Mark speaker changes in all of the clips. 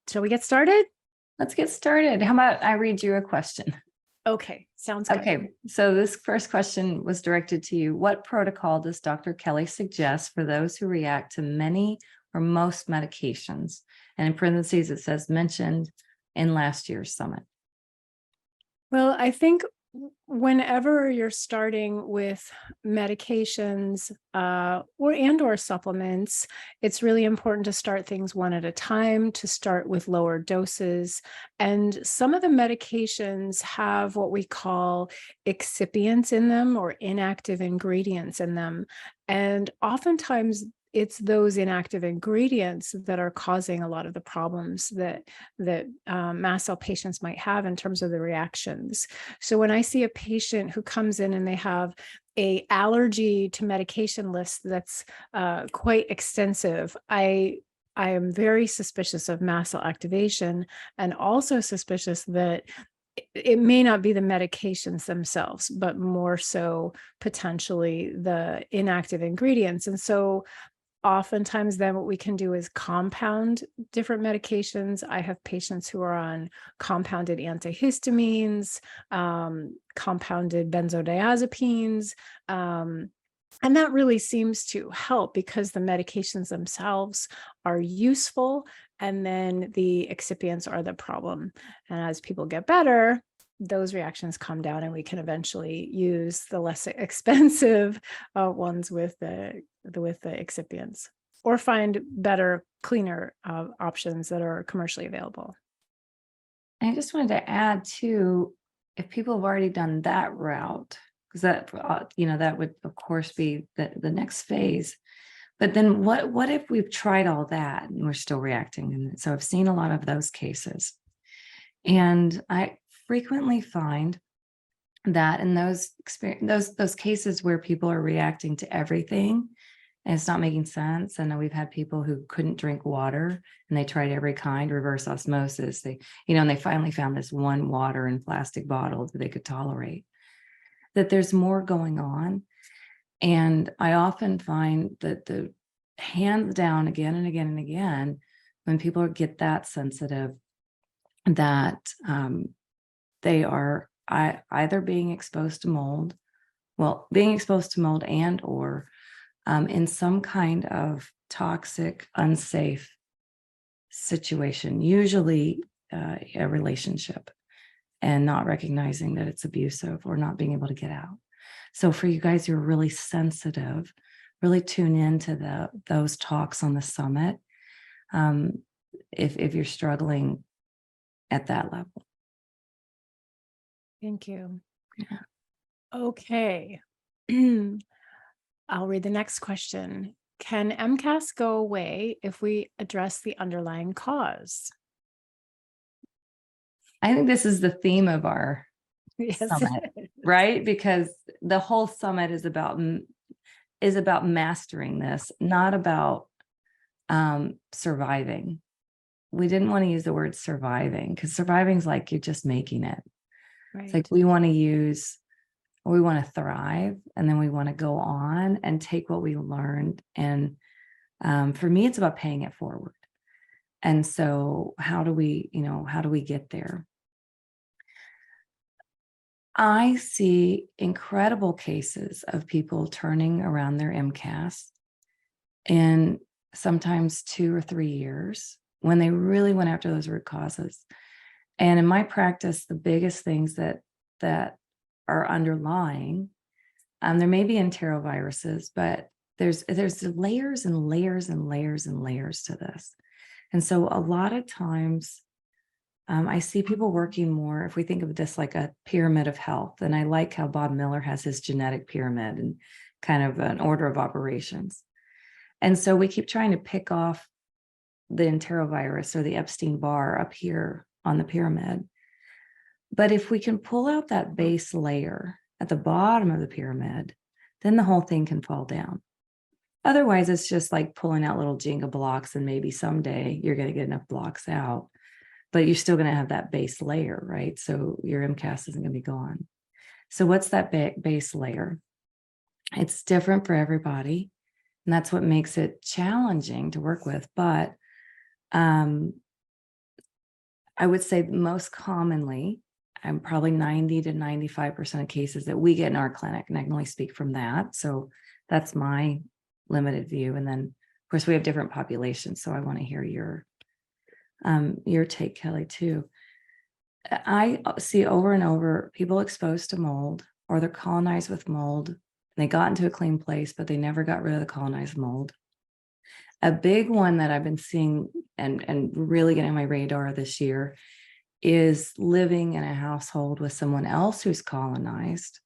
Speaker 1: Shall we get started?
Speaker 2: Let's get started. How about I read you a question?
Speaker 1: Okay, sounds good.
Speaker 2: Okay, so this first question was directed to you. What protocol does Dr. Kelly suggest for those who react to many or most medications? And in parentheses, it says mentioned in last year's summit.
Speaker 1: Well, I think whenever you're starting with medications or supplements, it's really important to start things one at a time, to start with lower doses. And some of the medications have what we call excipients in them or inactive ingredients in them. And oftentimes it's those inactive ingredients that are causing a lot of the problems that mast cell patients might have in terms of the reactions. So when I see a patient who comes in and they have an allergy to medication list that's quite extensive, I am very suspicious of mast cell activation, and also suspicious that it may not be the medications themselves, but more so potentially the inactive ingredients. And so oftentimes then what we can do is compound different medications. I have patients who are on compounded antihistamines, compounded benzodiazepines, and that really seems to help because the medications themselves are useful, and then the excipients are the problem. And as people get better, those reactions come down, and we can eventually use the less expensive ones with the excipients, or find better, cleaner options that are commercially available.
Speaker 2: I just wanted to add too, if people have already done that route, because that that would of course be the next phase. But then what if we've tried all that and we're still reacting? And so I've seen a lot of those cases, and I frequently find that in those cases where people are reacting to everything and it's not making sense. And we've had people who couldn't drink water and they tried every kind, reverse osmosis. And they finally found this one water in plastic bottle that they could tolerate. That there's more going on. And I often find that the hands down again and again and again, when people get that sensitive, that they are either being exposed to mold, and or in some kind of toxic, unsafe situation, usually a relationship, and not recognizing that it's abusive or not being able to get out. So for you guys who are really sensitive, really tune into those talks on the summit if you're struggling at that level.
Speaker 1: Thank you.
Speaker 2: Yeah.
Speaker 1: Okay. I'll read the next question. Can MCAS go away if we address the underlying cause?
Speaker 2: I think this is the theme of our
Speaker 1: Yes.
Speaker 2: summit, right? Because the whole summit is about mastering this, not about surviving. We didn't want to use the word surviving, because surviving is like you're just making it. Right. It's like we want to thrive, and then we want to go on and take what we learned. And for me, it's about paying it forward. And so how do we get there? I see incredible cases of people turning around their MCAS in sometimes 2 or 3 years when they really went after those root causes. And in my practice, the biggest things that are underlying, there may be enteroviruses, but there's layers and layers and layers and layers to this. And so a lot of times I see people working more, if we think of this like a pyramid of health, and I like how Bob Miller has his genetic pyramid and kind of an order of operations. And so we keep trying to pick off the enterovirus or the Epstein-Barr up here on the pyramid. But if we can pull out that base layer at the bottom of the pyramid, then the whole thing can fall down. Otherwise, it's just like pulling out little Jenga blocks, and maybe someday you're going to get enough blocks out, but you're still going to have that base layer, right? So your MCAS isn't going to be gone. So what's that base layer? It's different for everybody, and that's what makes it challenging to work with. But I would say most commonly, I'm probably 90 to 95% of cases that we get in our clinic, and I can only speak from that. So that's my limited view. And then, of course, we have different populations. So I want to hear your take, Kelly, too. I see over and over people exposed to mold, or they're colonized with mold. And they got into a clean place, but they never got rid of the colonized mold. A big one that I've been seeing and really getting on my radar this year is living in a household with someone else who's colonized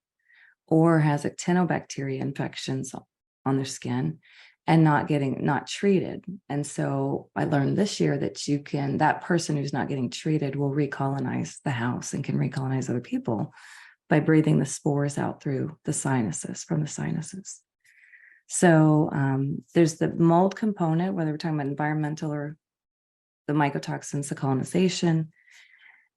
Speaker 2: or has actinobacteria infections on their skin and not treated. And so I learned this year that that person who's not getting treated will recolonize the house and can recolonize other people by breathing the spores out through the sinuses, from the sinuses. So there's the mold component, whether we're talking about environmental or the mycotoxins, the colonization.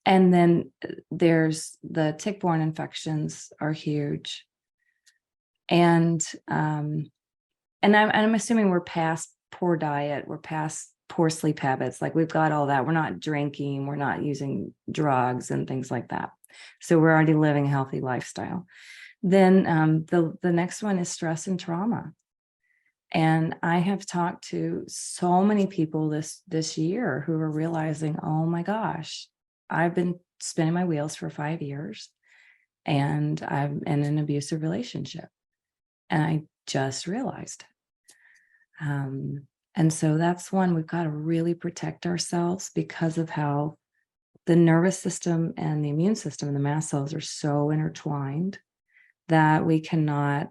Speaker 2: And then there's the tick-borne infections are huge. And I'm assuming we're past poor diet, we're past poor sleep habits. Like we've got all that. We're not drinking, we're not using drugs and things like that. So we're already living a healthy lifestyle. Then the next one is stress and trauma. And I have talked to so many people this year who are realizing, oh my gosh, I've been spinning my wheels for 5 years and I'm in an abusive relationship. And I just realized. And so that's one, we've got to really protect ourselves because of how the nervous system and the immune system and the mast cells are so intertwined that we cannot,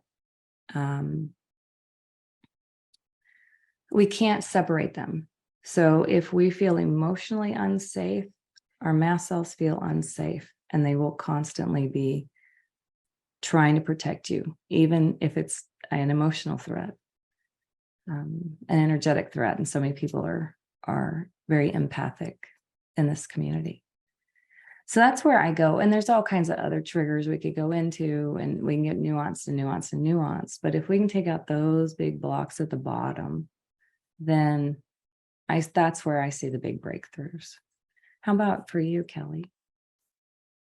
Speaker 2: we can't separate them. So if we feel emotionally unsafe, our mast cells feel unsafe, and they will constantly be trying to protect you, even if it's an emotional threat, an energetic threat. And so many people are very empathic in this community. So that's where I go. And there's all kinds of other triggers we could go into, and we can get nuance and nuance and nuance. But if we can take out those big blocks at the bottom, then that's where I see the big breakthroughs. How about for you, Kelly?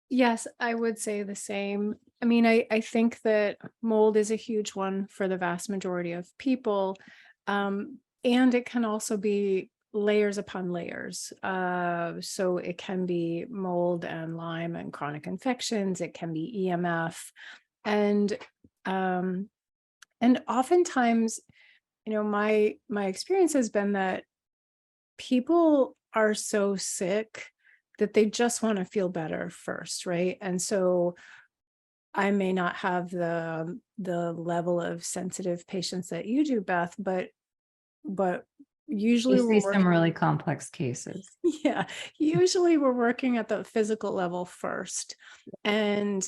Speaker 1: Yes, I would say the same. I mean, I think that mold is a huge one for the vast majority of people. And it can also be layers upon layers. So it can be mold and Lyme and chronic infections. It can be EMF. And oftentimes, my experience has been that people are so sick that they just want to feel better first, right? And so I may not have the level of sensitive patients that you do, Beth, but usually
Speaker 2: You see
Speaker 1: we're
Speaker 2: some
Speaker 1: working,
Speaker 2: really complex cases.
Speaker 1: yeah, usually we're working at the physical level first. And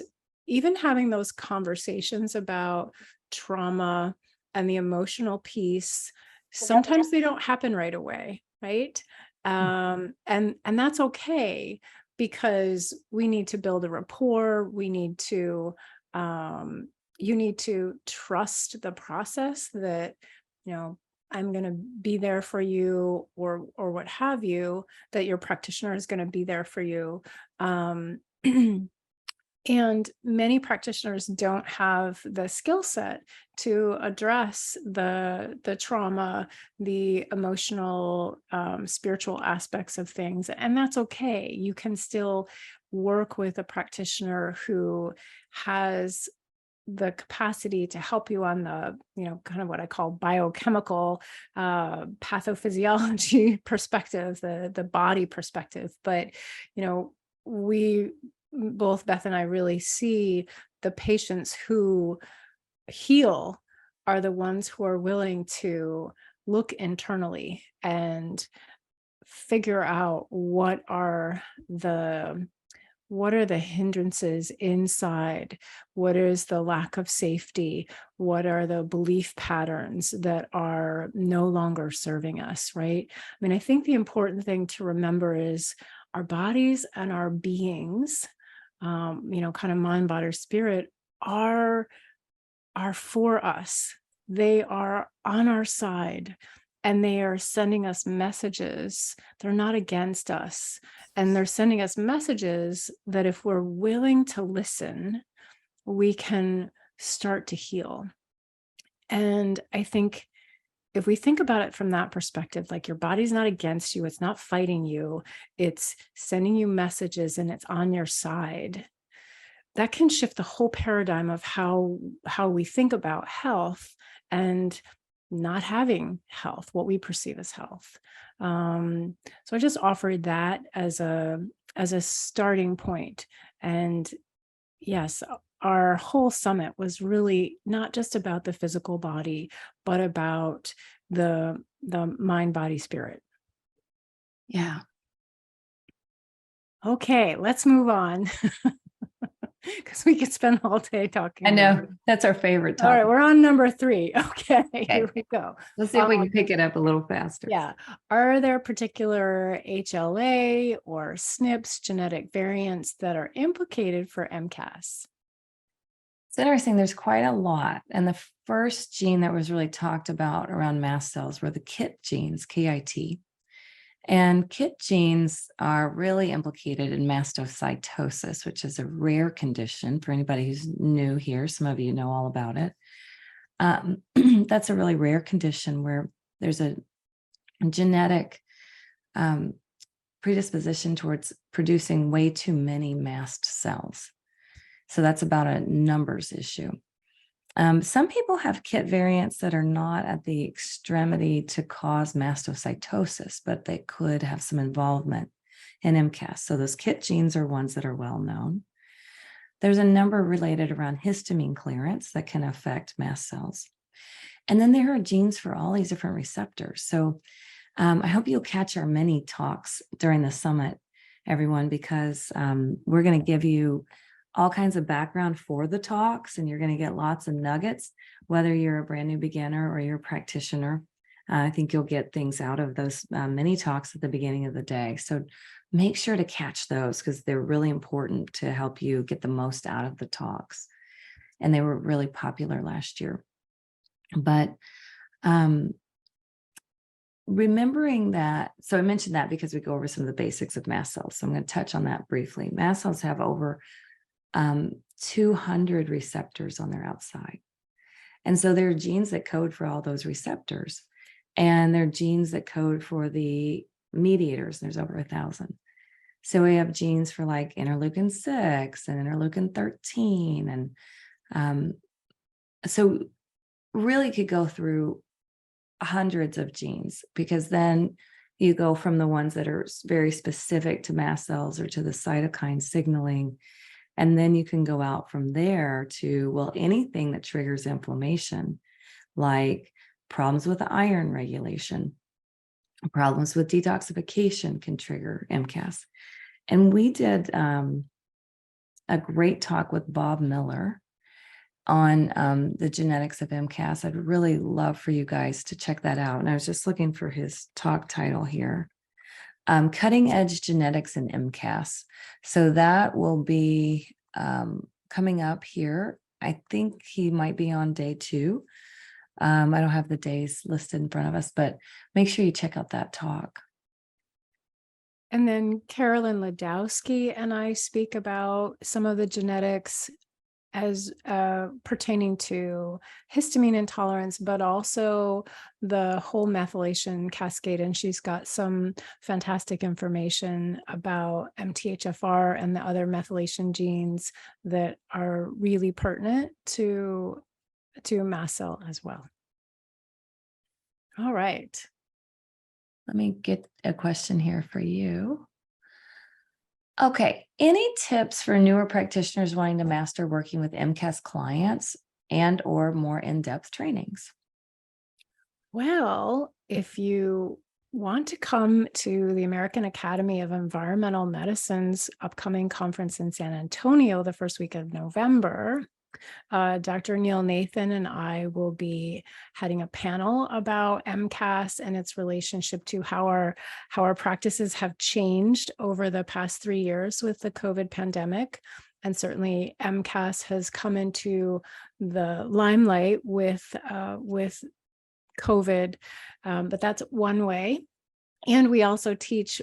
Speaker 1: even having those conversations about trauma and the emotional piece, sometimes they don't happen right away, right? And that's okay, because we need to build a rapport. We need to, you need to trust the process that, I'm going to be there for you, or what have you, that your practitioner is going to be there for you. And many practitioners don't have the skill set to address the trauma, the emotional, spiritual aspects of things. And that's okay. You can still work with a practitioner who has the capacity to help you on the, kind of what I call biochemical, pathophysiology perspective, the body perspective. But, we both, Beth and I, really see the patients who heal are the ones who are willing to look internally and figure out what are the hindrances inside? What is the lack of safety? What are the belief patterns that are no longer serving us, right? I mean, I think the important thing to remember is our bodies and our beings, kind of mind, body, spirit, are for us. They are on our side. and they are sending us messages. They're not against us. And they're sending us messages that if we're willing to listen, we can start to heal. And I think if we think about it from that perspective, like your body's not against you, it's not fighting you, it's sending you messages and it's on your side, that can shift the whole paradigm of how we think about health and not having health, what we perceive as health. So I just offered that as a starting point. And yes, our whole summit was really not just about the physical body, but about the mind, body, spirit.
Speaker 2: Yeah.
Speaker 1: Okay, let's move on because we could spend all day talking
Speaker 2: I
Speaker 1: about
Speaker 2: know
Speaker 1: it.
Speaker 2: that's our favorite
Speaker 1: All right,
Speaker 2: topic.
Speaker 1: we're on number 3. Okay,
Speaker 2: Okay.
Speaker 1: here we go.
Speaker 2: Let's see if we can pick it up a little faster.
Speaker 1: Yeah. Are there particular HLA or SNPs genetic variants that are implicated for MCAS?
Speaker 2: It's interesting. There's quite a lot. And the first gene that was really talked about around mast cells were the KIT genes, KIT. And KIT genes are really implicated in mastocytosis, which is a rare condition for anybody who's new here. Some of you know all about it. That's a really rare condition where there's a genetic predisposition towards producing way too many mast cells. So that's about a numbers issue. Some people have KIT variants that are not at the extremity to cause mastocytosis, but they could have some involvement in MCAS. So those KIT genes are ones that are well known. There's a number related around histamine clearance that can affect mast cells. And then there are genes for all these different receptors. So I hope you'll catch our mini talks during the summit, everyone, because we're going to give you all kinds of background for the talks, and you're going to get lots of nuggets, whether you're a brand new beginner or you're a practitioner. I think you'll get things out of those mini talks at the beginning of the day. So make sure to catch those because they're really important to help you get the most out of the talks. And they were really popular last year. But remembering that, so I mentioned that because we go over some of the basics of mast cells. So I'm going to touch on that briefly. Mast cells have over 200 receptors on their outside. And so there are genes that code for all those receptors. And there are genes that code for the mediators. There's over 1,000. So we have genes for like interleukin 6 and interleukin 13. And so really could go through hundreds of genes, because then you go from the ones that are very specific to mast cells or to the cytokine signaling. And then you can go out from there to, well, anything that triggers inflammation, like problems with iron regulation, problems with detoxification can trigger MCAS. And we did a great talk with Bob Miller on the genetics of MCAS. I'd really love for you guys to check that out. And I was just looking for his talk title here. Cutting Edge Genetics in MCAS. So that will be coming up here. I think he might be on day 2. I don't have the days listed in front of us, but make sure you check out that talk.
Speaker 1: And then Carolyn Ladowski and I speak about some of the genetics as pertaining to histamine intolerance, but also the whole methylation cascade. And she's got some fantastic information about MTHFR and the other methylation genes that are really pertinent to mast cell as well. All right.
Speaker 2: Let me get a question here for you. Okay, any tips for newer practitioners wanting to master working with MCAS clients and or more in-depth trainings?
Speaker 1: Well, if you want to come to the American Academy of Environmental Medicine's upcoming conference in San Antonio the first week of November, Dr. Neil Nathan and I will be heading a panel about MCAS and its relationship to how our practices have changed over the past 3 years with the COVID pandemic. And certainly MCAS has come into the limelight with COVID, but that's one way. And we also teach